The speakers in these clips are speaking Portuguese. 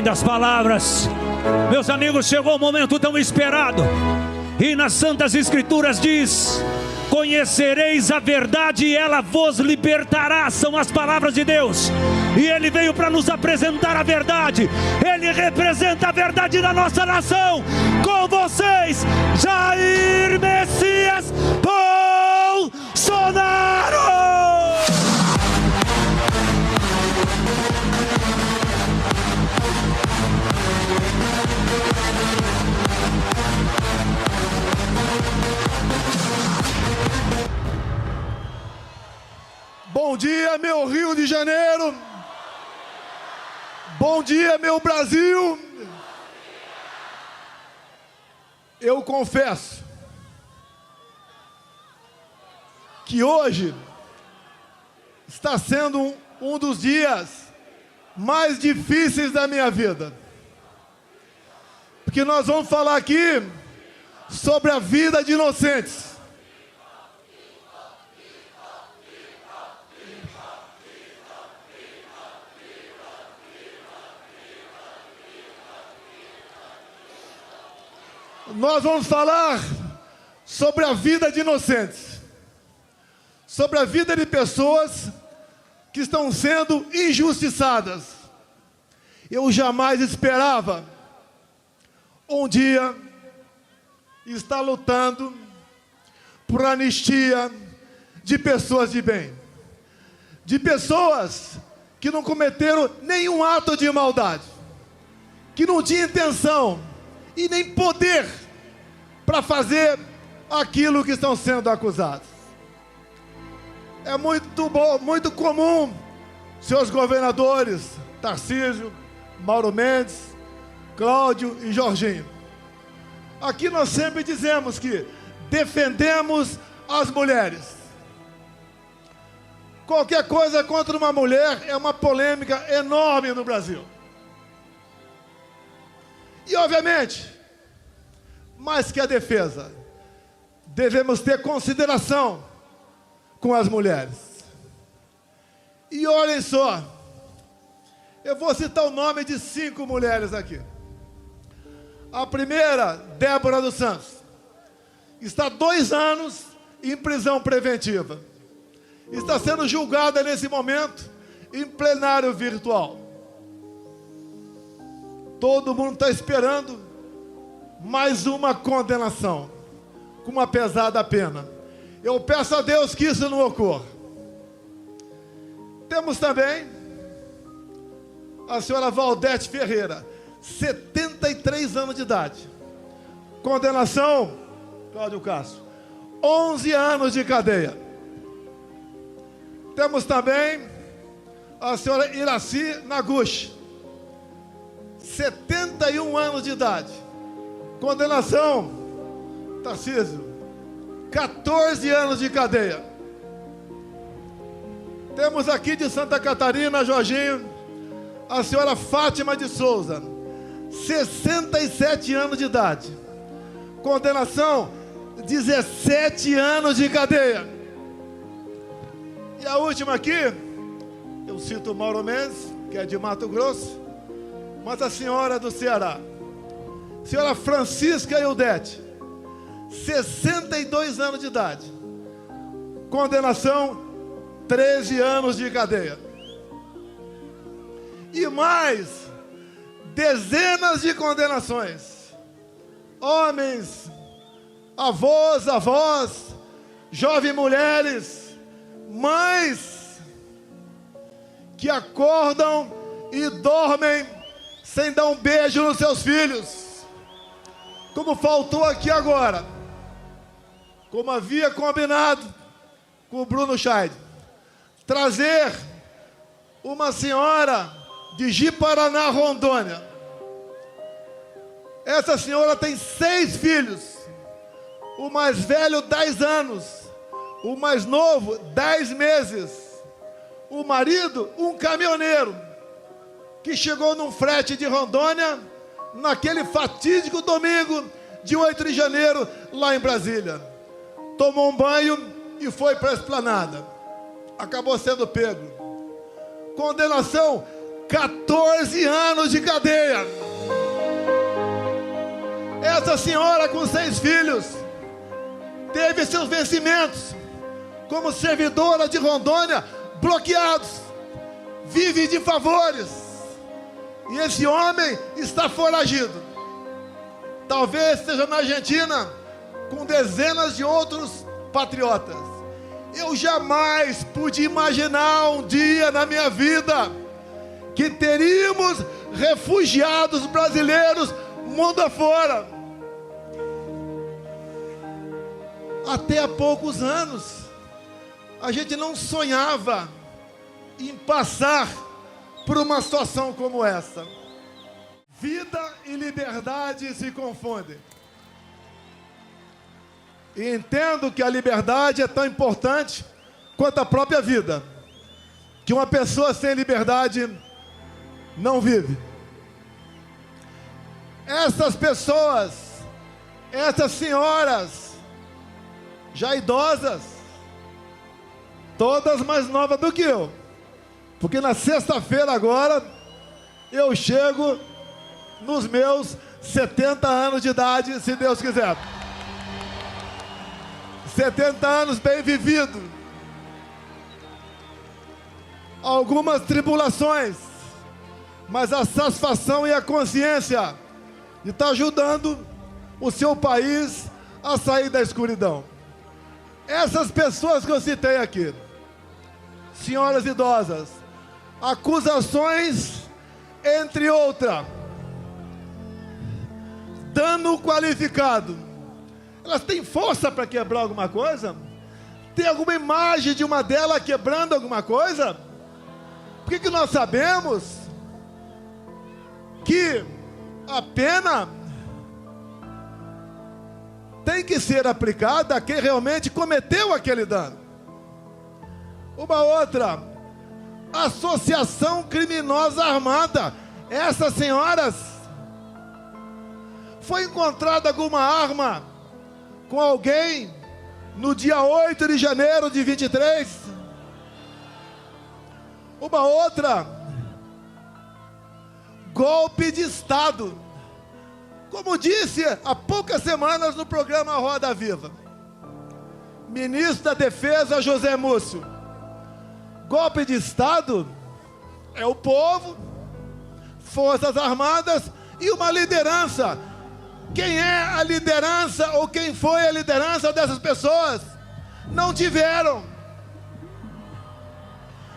além das palavras. Meus amigos, chegou o momento tão esperado. E nas Santas Escrituras diz: conhecereis a verdade e ela vos libertará. São as palavras de Deus. E Ele veio para nos apresentar a verdade. Ele representa a verdade da nossa nação. Com vocês, Jair Messias Bolsonaro! Bom dia, meu Rio de Janeiro. Bom dia, meu Brasil. Eu confesso que hoje está sendo um dos dias mais difíceis da minha vida. Porque nós vamos falar aqui sobre a vida de inocentes. Nós vamos falar sobre a vida de inocentes, sobre a vida de pessoas que estão sendo injustiçadas. Eu jamais esperava um dia estar lutando por anistia de pessoas de bem, de pessoas que não cometeram nenhum ato de maldade, que não tinham intenção e nem poder para fazer aquilo que estão sendo acusados. É muito comum seus governadores, Tarcísio, Mauro Mendes, Cláudio e Jorginho. Aqui nós sempre dizemos que defendemos as mulheres. Qualquer coisa contra uma mulher é uma polêmica enorme no Brasil. E, obviamente, mais que a defesa, devemos ter consideração com as mulheres. E olhem só, eu vou citar o nome de 5 mulheres aqui. A primeira, Débora dos Santos, está 2 anos em prisão preventiva. Está sendo julgada nesse momento em plenário virtual. Todo mundo está esperando mais uma condenação, com uma pesada pena. Eu peço a Deus que isso não ocorra. Temos também a senhora Valdete Ferreira, 73 anos de idade. Condenação, Cláudio Castro, 11 anos de cadeia. Temos também a senhora Iraci Naguchi, 71 anos de idade. Condenação, Tarcísio, 14 anos de cadeia. Temos aqui de Santa Catarina, Jorginho, a senhora Fátima de Souza, 67 anos de idade. Condenação, 17 anos de cadeia. E a última aqui, eu cito o Mauro Mendes, que é de Mato Grosso, mas a senhora do Ceará, senhora Francisca Eudete, 62 anos de idade. Condenação, 13 anos de cadeia. E mais dezenas de condenações. Homens, avós, jovens mulheres, mães que acordam e dormem sem dar um beijo nos seus filhos, como faltou aqui agora, como havia combinado com o Bruno Scheid, trazer uma senhora de Ji-Paraná, Rondônia. Essa senhora tem 6 filhos, o mais velho 10 anos, o mais novo 10 meses, o marido um caminhoneiro, que chegou num frete de Rondônia, naquele fatídico domingo de 8 de janeiro, lá em Brasília. Tomou um banho e foi para a esplanada. Acabou sendo pego. Condenação, 14 anos de cadeia. Essa senhora com 6 filhos teve seus vencimentos como servidora de Rondônia bloqueados, vive de favores, e esse homem está foragido. Talvez esteja na Argentina com dezenas de outros patriotas. Eu jamais pude imaginar um dia na minha vida que teríamos refugiados brasileiros mundo afora. Até há poucos anos, a gente não sonhava em passar por uma situação como essa. Vida e liberdade se confundem. E entendo que a liberdade é tão importante quanto a própria vida. Que uma pessoa sem liberdade não vive. Essas pessoas, essas senhoras, já idosas, todas mais novas do que eu, porque na sexta-feira agora, eu chego nos meus 70 anos de idade, se Deus quiser. 70 anos bem vivido. Algumas tribulações, mas a satisfação e a consciência de estar ajudando o seu país a sair da escuridão. Essas pessoas que eu citei aqui, senhoras idosas, acusações, entre outras, dano qualificado, elas têm força para quebrar alguma coisa? Tem alguma imagem de uma delas quebrando alguma coisa? Por que nós sabemos que a pena tem que ser aplicada a quem realmente cometeu aquele dano? Uma outra, associação criminosa armada. Essas senhoras, foi encontrada alguma arma com alguém no dia 8 de janeiro de 23? Uma outra, golpe de Estado. Como disse há poucas semanas no programa Roda Viva, ministro da Defesa José Múcio, golpe de Estado é o povo, Forças Armadas e uma liderança. Quem é a liderança ou quem foi a liderança dessas pessoas? Não tiveram.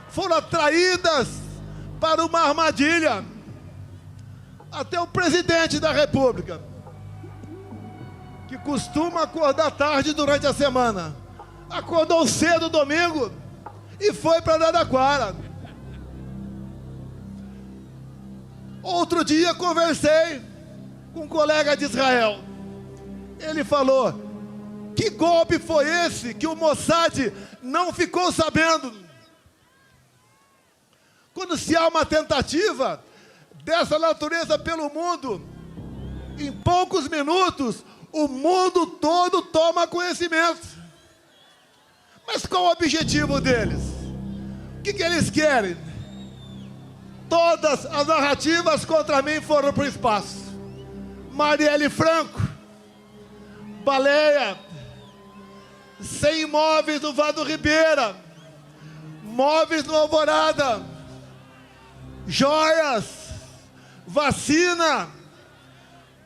Foram atraídas para uma armadilha. Até o presidente da República, que costuma acordar tarde durante a semana, acordou cedo domingo e foi para Araraquara. Outro dia conversei com um colega de Israel. Ele falou: que golpe foi esse que o Mossad não ficou sabendo? Quando se há uma tentativa dessa natureza pelo mundo, em poucos minutos, o mundo todo toma conhecimento. Mas qual o objetivo deles? O que eles querem? Todas as narrativas contra mim foram para o espaço. Marielle Franco, baleia, 100 imóveis no Vado Ribeira, móveis no Alvorada, joias, vacina,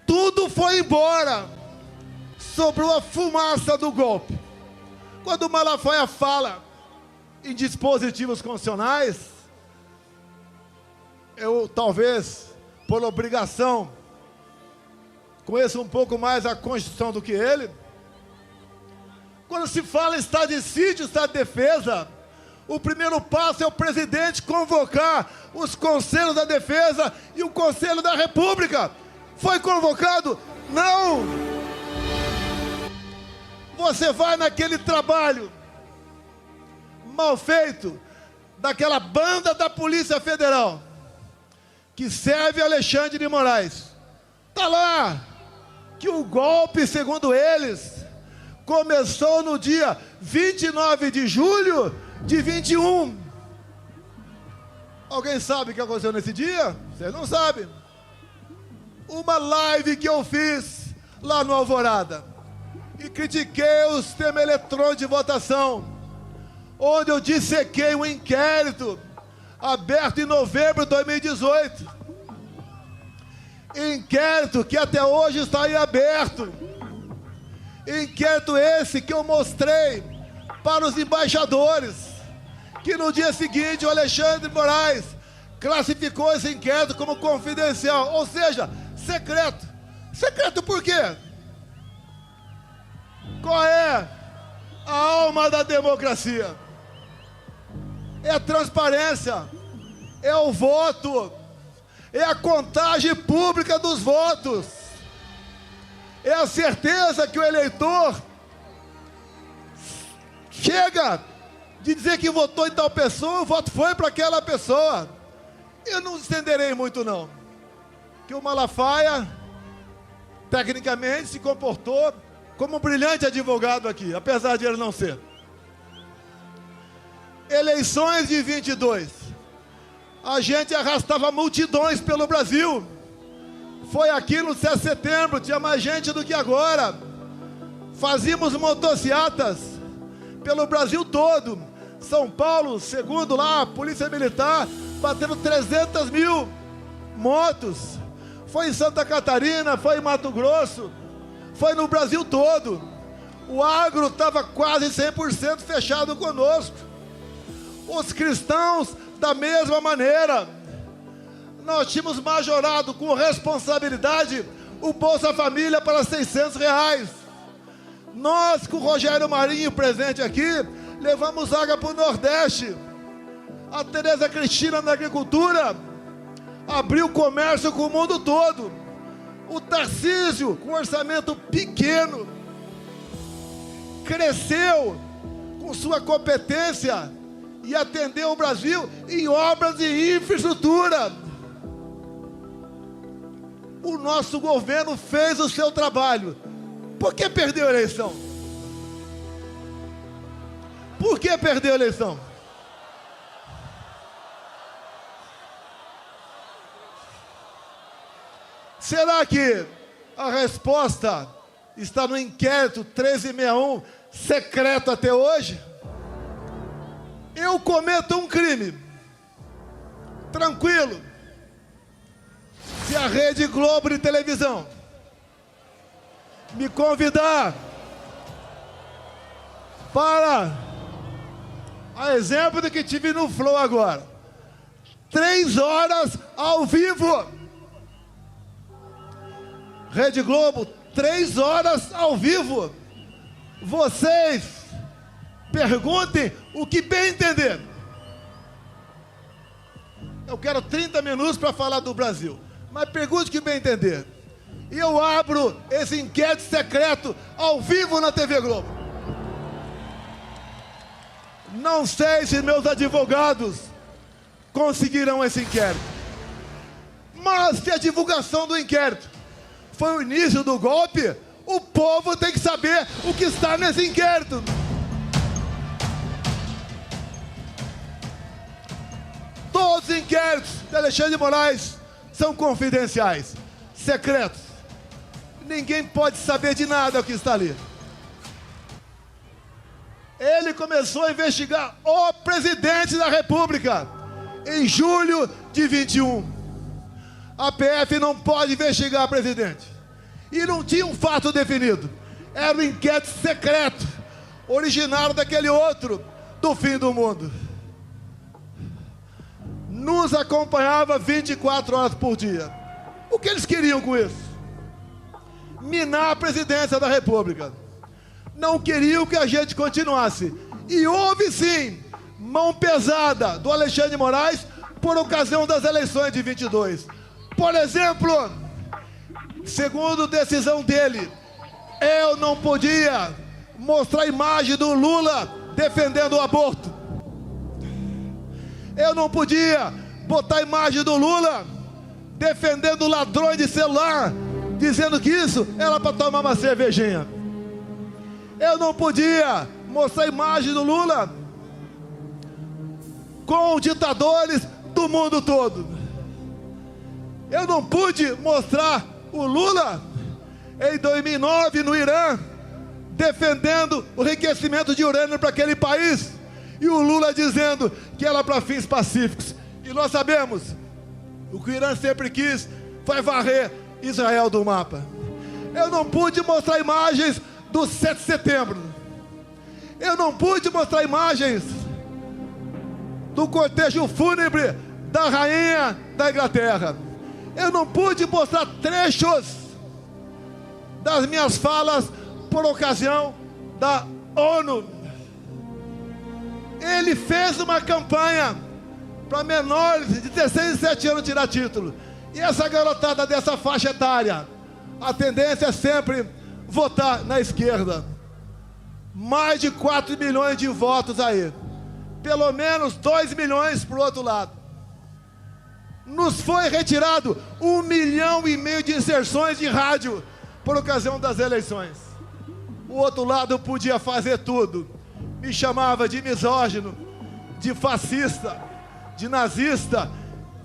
tudo foi embora. Sobrou a fumaça do golpe. Quando o Malafaia fala em dispositivos constitucionais, eu talvez, por obrigação, conheço um pouco mais a Constituição do que ele. Quando se fala em estado de sítio, estado de defesa, o primeiro passo é o presidente convocar os conselhos da defesa e o Conselho da República. Foi convocado? Não! Você vai naquele trabalho mal feito daquela banda da Polícia Federal que serve Alexandre de Moraes. Está lá que o golpe, segundo eles, começou no dia 29 de julho de 21. Alguém sabe o que aconteceu nesse dia? Você não sabe. Uma live que eu fiz lá no Alvorada e critiquei o sistema eletrônico de votação, onde eu dissequei um inquérito aberto em novembro de 2018. Inquérito que até hoje está em aberto. Inquérito esse que eu mostrei para os embaixadores, que no dia seguinte o Alexandre Moraes classificou esse inquérito como confidencial, ou seja, secreto. Secreto por quê? Qual é a alma da democracia? É a transparência, é o voto, é a contagem pública dos votos, é a certeza que o eleitor chega de dizer que votou em tal pessoa, o voto foi para aquela pessoa. Eu não estenderei muito não, que o Malafaia tecnicamente se comportou como um brilhante advogado aqui, apesar de ele não ser. Eleições de 22, a gente arrastava multidões pelo Brasil. Foi aqui no 7 de setembro, tinha mais gente do que agora. Fazíamos motocicletas pelo Brasil todo. São Paulo, segundo lá a Polícia Militar, batendo 300 mil motos. Foi em Santa Catarina, foi em Mato Grosso, foi no Brasil todo. O agro estava quase 100% fechado conosco. Os cristãos, da mesma maneira. Nós tínhamos majorado com responsabilidade o Bolsa Família para R$600. Nós, com o Rogério Marinho presente aqui, levamos água para o Nordeste. A Tereza Cristina na agricultura abriu comércio com o mundo todo. O Tarcísio, com orçamento pequeno, cresceu com sua competência e atendeu o Brasil em obras de infraestrutura. O nosso governo fez o seu trabalho. Por que perdeu a eleição? Por que perdeu a eleição? Será que a resposta está no inquérito 1361, secreto até hoje? Eu cometo um crime, tranquilo, se a Rede Globo de televisão me convidar para, a exemplo do que tive no Flow agora, 3 horas ao vivo, Rede Globo, 3 horas ao vivo, vocês perguntem o que bem entender. Eu quero 30 minutos para falar do Brasil, mas pergunte o que bem entender. E eu abro esse inquérito secreto ao vivo na TV Globo. Não sei se meus advogados conseguirão esse inquérito, mas se a divulgação do inquérito foi o início do golpe, o povo tem que saber o que está nesse inquérito. Todos os inquéritos de Alexandre de Moraes são confidenciais, secretos. Ninguém pode saber de nada o que está ali. Ele começou a investigar o presidente da República em julho de 21. A PF não pode investigar o presidente. E não tinha um fato definido. Era um inquérito secreto, originário daquele outro, do fim do mundo. Nos acompanhava 24 horas por dia. O que eles queriam com isso? Minar a presidência da República. Não queriam que a gente continuasse. E houve sim mão pesada do Alexandre de Moraes por ocasião das eleições de 22. Por exemplo, segundo decisão dele, eu não podia mostrar a imagem do Lula defendendo o aborto. Eu não podia botar a imagem do Lula defendendo ladrões de celular, dizendo que isso era para tomar uma cervejinha. Eu não podia mostrar a imagem do Lula com ditadores do mundo todo. Eu não pude mostrar o Lula em 2009 no Irã, defendendo o enriquecimento de urânio para aquele país, e o Lula dizendo que era para fins pacíficos. E nós sabemos, o que o Irã sempre quis foi varrer Israel do mapa. Eu não pude mostrar imagens do 7 de setembro. Eu não pude mostrar imagens do cortejo fúnebre da rainha da Inglaterra. Eu não pude mostrar trechos das minhas falas por ocasião da ONU. Ele fez uma campanha para menores de 16 e 17 anos tirar título. E essa garotada dessa faixa etária, a tendência é sempre votar na esquerda. Mais de 4 milhões de votos aí. Pelo menos 2 milhões para o outro lado. Nos foi retirado 1,5 milhão de inserções de rádio por ocasião das eleições. O outro lado podia fazer tudo. Me chamava de misógino, de fascista, de nazista,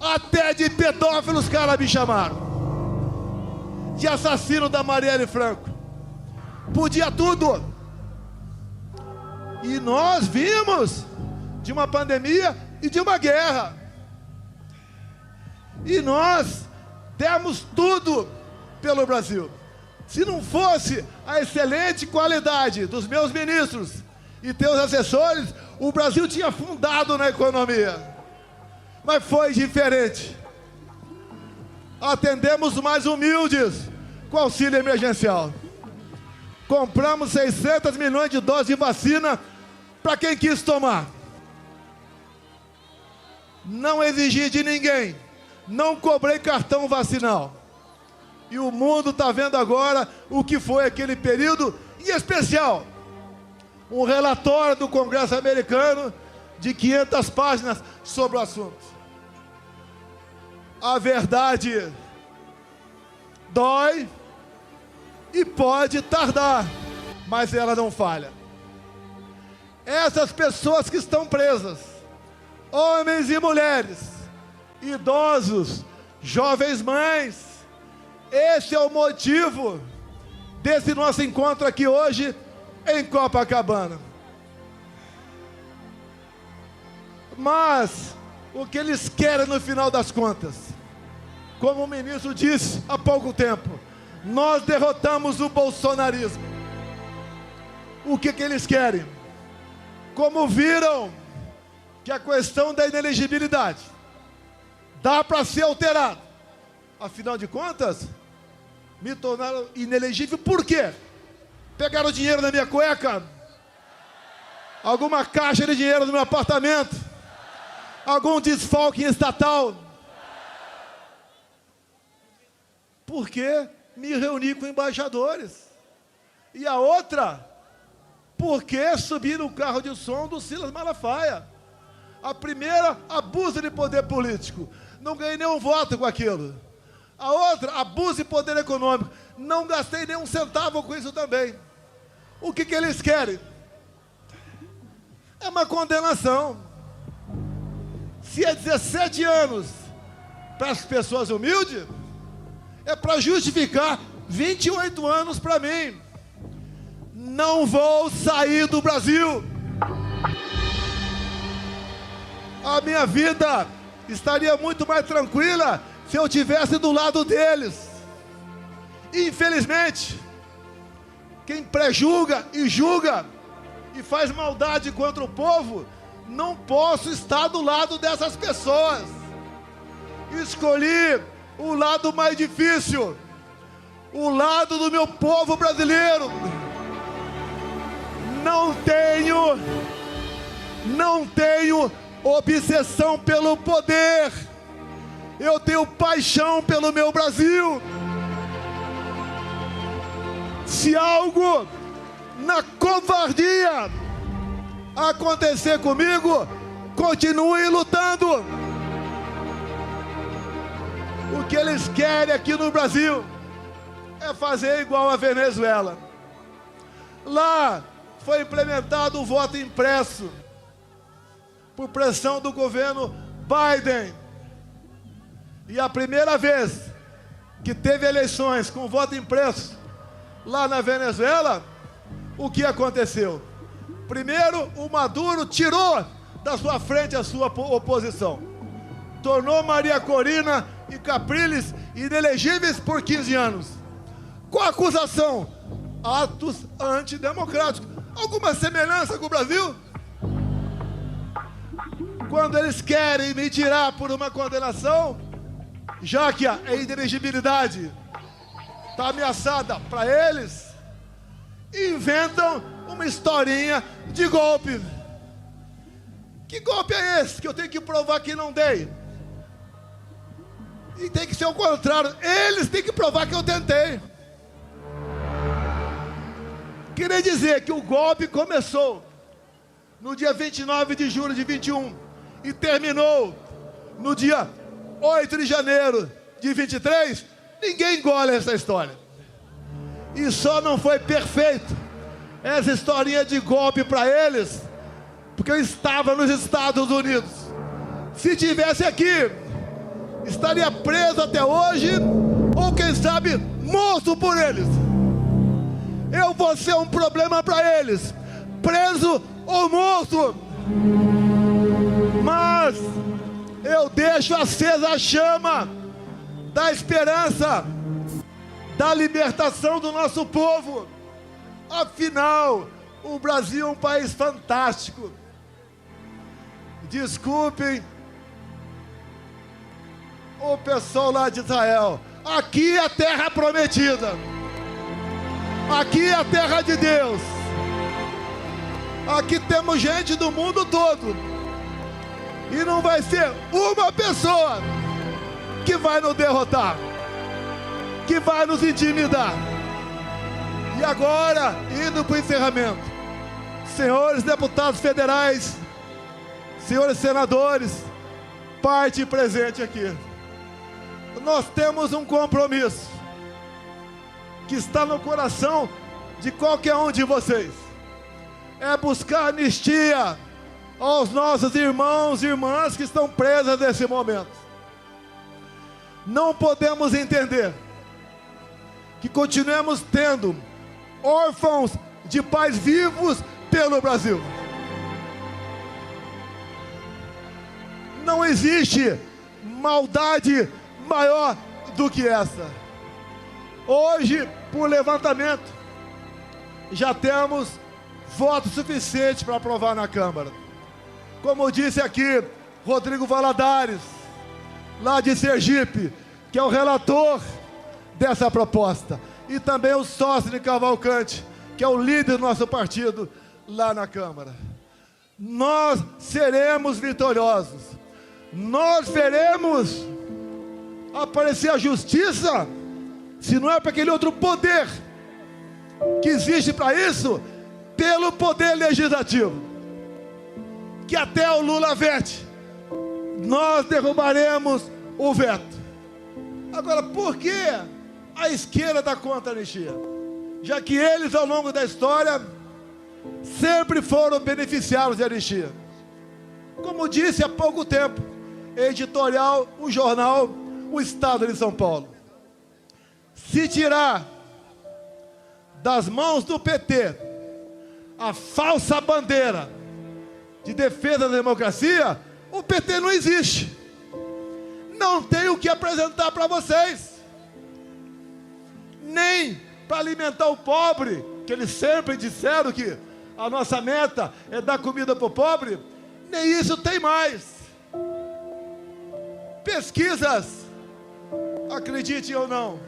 até de pedófilo os caras me chamaram. De assassino da Marielle Franco. Podia tudo. E nós vimos de uma pandemia e de uma guerra. E nós demos tudo pelo Brasil. Se não fosse a excelente qualidade dos meus ministros e teus assessores, o Brasil tinha afundado na economia. Mas foi diferente. Atendemos os mais humildes com auxílio emergencial. Compramos 600 milhões de doses de vacina para quem quis tomar. Não exigi de ninguém. Não cobrei cartão vacinal. E o mundo está vendo agora o que foi aquele período, em especial, um relatório do Congresso americano de 500 páginas sobre o assunto. A verdade dói e pode tardar, mas ela não falha. Essas pessoas que estão presas, homens e mulheres, idosos, jovens mães, esse é o motivo desse nosso encontro aqui hoje em Copacabana. Mas o que eles querem no final das contas, como o ministro disse há pouco tempo, nós derrotamos o bolsonarismo. O que eles querem? Como viram que a questão da inelegibilidade dá para ser alterado, afinal de contas, me tornaram inelegível. Por quê? Pegaram dinheiro na minha cueca? Alguma caixa de dinheiro no meu apartamento? Algum desfalque estatal? Porque me reuni com embaixadores. E a outra, porque subi no carro de som do Silas Malafaia. A primeira, abuso de poder político. Não ganhei nenhum voto com aquilo. A outra, abuso de poder econômico. Não gastei nenhum centavo com isso também. O que eles querem? É uma condenação. Se é 17 anos para as pessoas humildes, é para justificar 28 anos para mim. Não vou sair do Brasil. A minha vida estaria muito mais tranquila se eu estivesse do lado deles. Infelizmente, quem prejulga e julga e faz maldade contra o povo, não posso estar do lado dessas pessoas. Escolhi o lado mais difícil, o lado do meu povo brasileiro. Não tenho obsessão pelo poder. Eu tenho paixão pelo meu Brasil. Se algo na covardia acontecer comigo, continue lutando. O que eles querem aqui no Brasil é fazer igual a Venezuela. Lá foi implementado o voto impresso por pressão do governo Biden. E a primeira vez que teve eleições com voto impresso lá na Venezuela, o que aconteceu? Primeiro, o Maduro tirou da sua frente a sua oposição. Tornou Maria Corina e Capriles inelegíveis por 15 anos. Qual a acusação? Atos antidemocráticos. Alguma semelhança com o Brasil? Quando eles querem me tirar por uma condenação, já que a inelegibilidade está ameaçada para eles, inventam uma historinha de golpe. Que golpe é esse que eu tenho que provar que não dei? E tem que ser o contrário. Eles têm que provar que eu tentei. Queria dizer que o golpe começou no dia 29 de julho de 21 e terminou no dia 8 de janeiro de 23. Ninguém engole essa história. E só não foi perfeito essa historinha de golpe para eles, porque eu estava nos Estados Unidos. Se tivesse aqui, estaria preso até hoje, ou quem sabe, morto por eles. Eu vou ser um problema para eles, preso ou morto. Mas eu deixo acesa a chama da esperança, da libertação do nosso povo. Afinal, o Brasil é um país fantástico. Desculpem o pessoal lá de Israel. Aqui é a terra prometida. Aqui é a terra de Deus. Aqui temos gente do mundo todo. E não vai ser uma pessoa que vai nos derrotar, que vai nos intimidar. E agora, indo para o encerramento, senhores deputados federais, senhores senadores, parte presente aqui, nós temos um compromisso que está no coração de qualquer um de vocês. É buscar anistia aos nossos irmãos e irmãs que estão presas nesse momento. Não podemos entender que continuemos tendo órfãos de pais vivos pelo Brasil. Não existe maldade maior do que essa. Hoje, por levantamento, já temos voto suficiente para aprovar na Câmara. Como disse aqui Rodrigo Valadares, lá de Sergipe, que é o relator dessa proposta, e também o sócio de Cavalcante, que é o líder do nosso partido lá na Câmara. Nós seremos vitoriosos. Nós veremos aparecer a justiça, se não é para aquele outro poder que existe para isso, pelo poder legislativo, que até o Lula vete. Nós derrubaremos o veto. Agora, por que a esquerda está contra a anistia? Já que eles, ao longo da história, sempre foram beneficiários de anistia. Como disse há pouco tempo, editorial, o jornal O Estado de São Paulo. Se tirar das mãos do PT a falsa bandeira de defesa da democracia, o PT não existe. Não tem o que apresentar para vocês. Nem para alimentar o pobre, que eles sempre disseram que a nossa meta é dar comida para o pobre, nem isso tem mais. Pesquisas, acreditem ou não,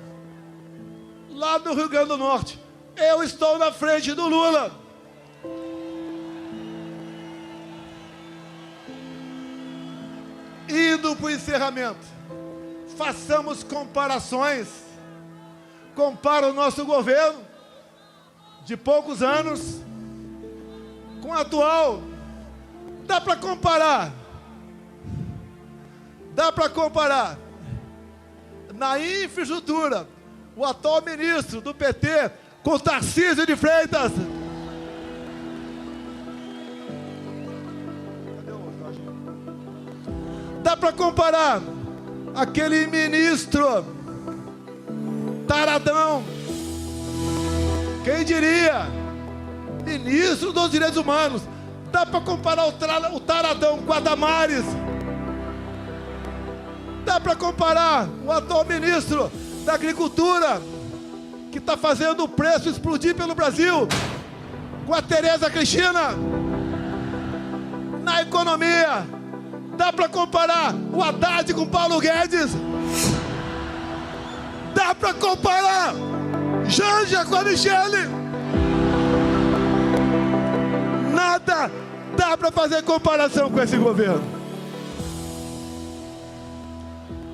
lá no Rio Grande do Norte, eu estou na frente do Lula. Indo para o encerramento, façamos comparações. Compara o nosso governo de poucos anos com o atual. Dá para comparar. Dá para comparar. Na infraestrutura, o atual ministro do PT com Tarcísio de Freitas. Dá para comparar aquele ministro taradão, quem diria, ministro dos direitos humanos. Dá para comparar o taradão com a Damares? Dá para comparar o atual ministro da Agricultura, que está fazendo o preço explodir pelo Brasil, com a Tereza Cristina? Na economia, dá para comparar o Haddad com o Paulo Guedes? Dá para comparar Janja com a Michele? Nada dá para fazer comparação com esse governo.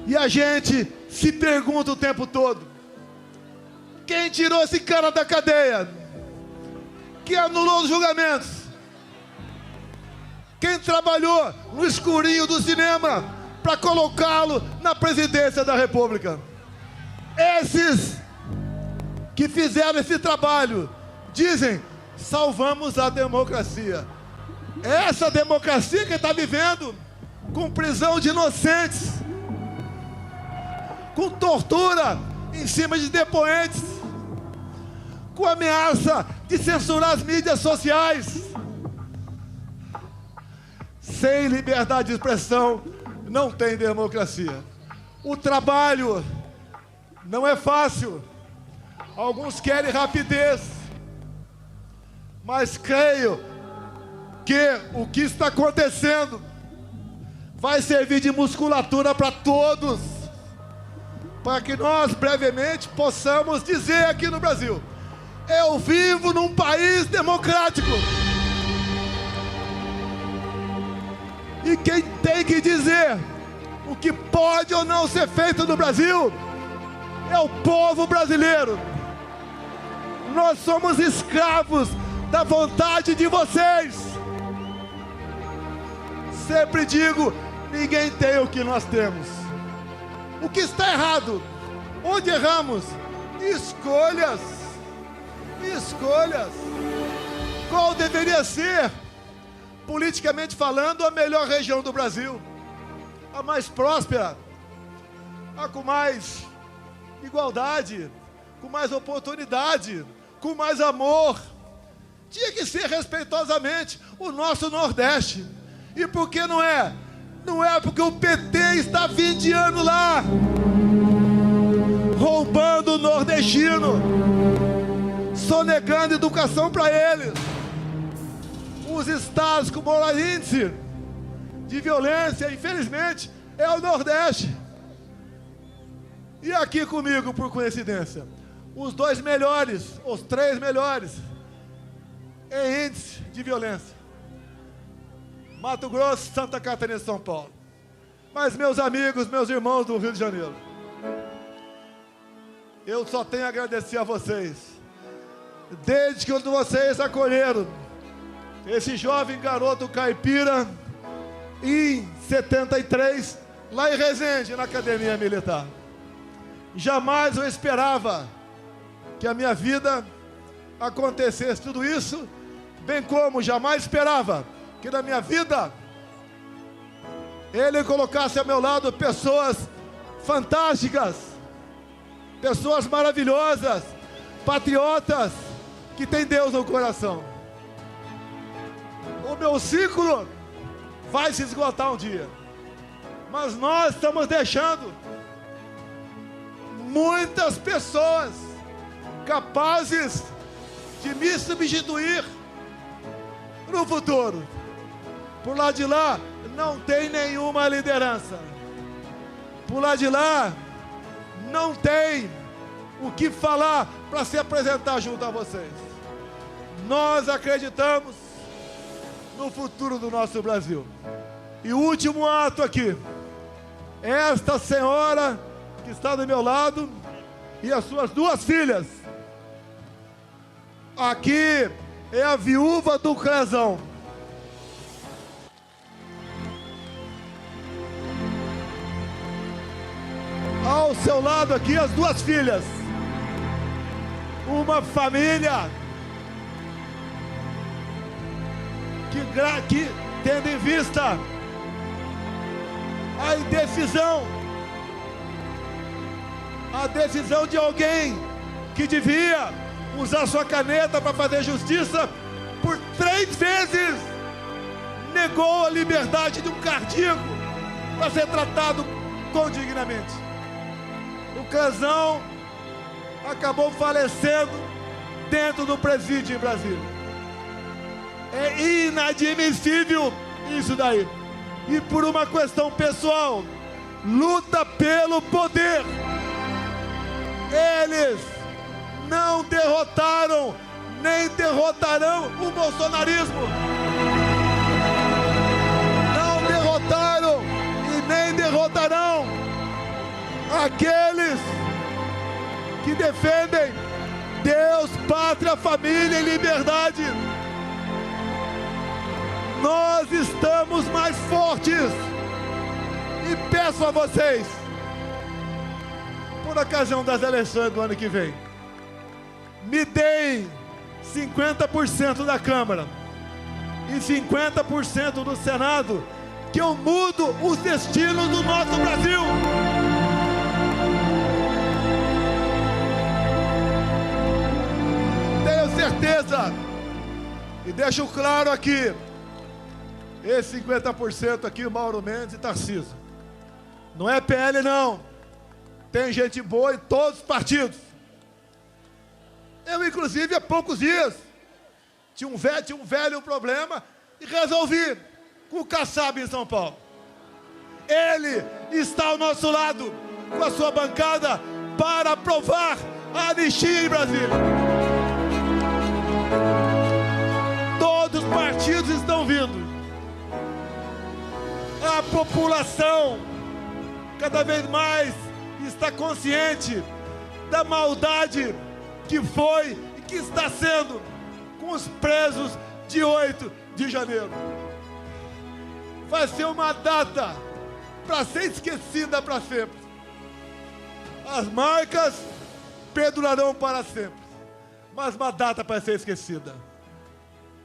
E a gente se pergunta o tempo todo: quem tirou esse cara da cadeia? Quem anulou os julgamentos? Quem trabalhou no escurinho do cinema para colocá-lo na presidência da República? Esses que fizeram esse trabalho dizem: salvamos a democracia. Essa democracia que está vivendo com prisão de inocentes, com tortura em cima de depoentes, com ameaça de censurar as mídias sociais. Sem liberdade de expressão não tem democracia. O trabalho não é fácil. Alguns querem rapidez, mas creio que o que está acontecendo vai servir de musculatura para todos, para que nós brevemente possamos dizer aqui no Brasil: eu vivo num país democrático. E quem tem que dizer o que pode ou não ser feito no Brasil é o povo brasileiro. Nós somos escravos da vontade de vocês. Sempre digo, ninguém tem o que nós temos. O que está errado? Onde erramos? Escolhas. Escolhas. Qual deveria ser, politicamente falando, a melhor região do Brasil? A mais próspera, a com mais igualdade, com mais oportunidade, com mais amor. Tinha que ser respeitosamente o nosso Nordeste. E por que não é? Não é porque o PT está 20 anos lá, roubando o nordestino, sonegando educação para eles. Os estados com maior índice de violência, infelizmente, é o Nordeste. E aqui comigo, por coincidência, os 2 melhores, os 3 melhores em índice de violência: Mato Grosso, Santa Catarina e São Paulo. Mas, meus amigos, meus irmãos do Rio de Janeiro, eu só tenho a agradecer a vocês. Desde que vocês acolheram esse jovem garoto caipira em 73, lá em Resende, na Academia Militar. Jamais eu esperava que a minha vida acontecesse tudo isso, bem como jamais esperava que na minha vida Ele colocasse ao meu lado pessoas fantásticas, pessoas maravilhosas, patriotas, que têm Deus no coração. O meu ciclo vai se esgotar um dia, mas nós estamos deixando muitas pessoas capazes de me substituir no futuro. Por lá de lá não tem nenhuma liderança. Por lá de lá não tem o que falar para se apresentar junto a vocês. Nós acreditamos no futuro do nosso Brasil. E o último ato aqui, esta senhora que está do meu lado e as suas 2 filhas. Aqui é a viúva do Crezão. Ao seu lado aqui as 2 filhas. Uma família que tendo em vista a indecisão a decisão de alguém que devia usar sua caneta para fazer justiça, por 3 vezes negou a liberdade de um cardíaco para ser tratado condignamente. O Canzão acabou falecendo dentro do presídio em Brasília. É inadmissível isso daí. E por uma questão pessoal, luta pelo poder. Eles não derrotaram, nem derrotarão o bolsonarismo. Não derrotaram e nem derrotarão aqueles que defendem Deus, pátria, família e liberdade. Nós estamos mais fortes. E peço a vocês, por ocasião das eleições do ano que vem, me deem 50% da Câmara e 50% do Senado, que eu mudo os destinos do nosso Brasil. Tenho certeza, e deixo claro aqui, esse 50% aqui, Mauro Mendes e Tarcísio, não é PL não, tem gente boa em todos os partidos. Eu, inclusive, há poucos dias, tinha um velho problema e resolvi com o Kassab em São Paulo. Ele está ao nosso lado, com a sua bancada, para aprovar a anistia em Brasília. Todos os partidos estão vindo. A população cada vez mais está consciente da maldade que foi e que está sendo com os presos de 8 de janeiro. Vai ser uma data para ser esquecida para sempre. As marcas perdurarão para sempre, mas uma data para ser esquecida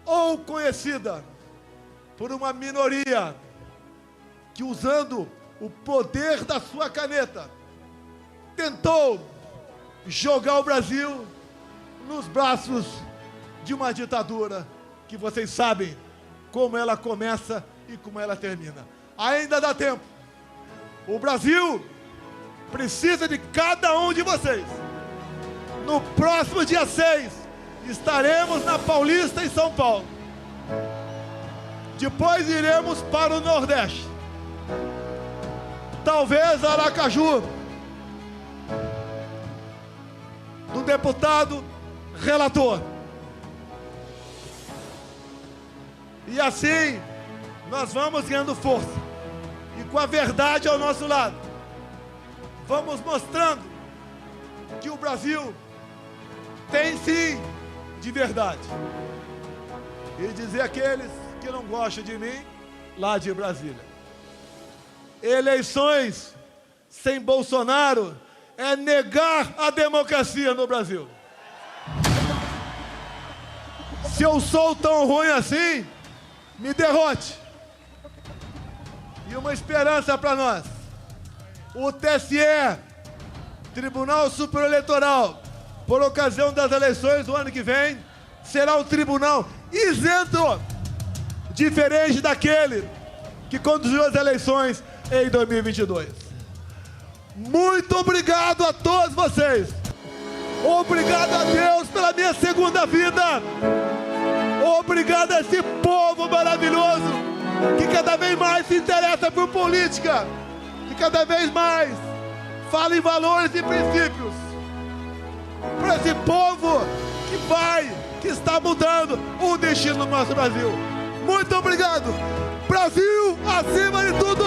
ou conhecida por uma minoria que, usando o poder da sua caneta, tentou jogar o Brasil nos braços de uma ditadura que vocês sabem como ela começa e como ela termina. Ainda dá tempo. O Brasil precisa de cada um de vocês. No próximo dia 6, estaremos na Paulista, em São Paulo. Depois iremos para o Nordeste. Talvez Aracaju, do deputado relator. E assim nós vamos ganhando força. E com a verdade ao nosso lado, vamos mostrando que o Brasil tem sim de verdade. E dizer àqueles que não gostam de mim, lá de Brasília: eleições sem Bolsonaro é negar a democracia no Brasil. Se eu sou tão ruim assim, me derrote. E uma esperança para nós: o TSE, Tribunal Superior Eleitoral, por ocasião das eleições do ano que vem, será um tribunal isento, diferente daquele que conduziu as eleições em 2022. Muito obrigado a todos vocês. Obrigado a Deus pela minha segunda vida. Obrigado a esse povo maravilhoso que cada vez mais se interessa por política, que cada vez mais fala em valores e princípios. Para esse povo que está mudando o destino do nosso Brasil. Muito obrigado. Brasil acima de tudo.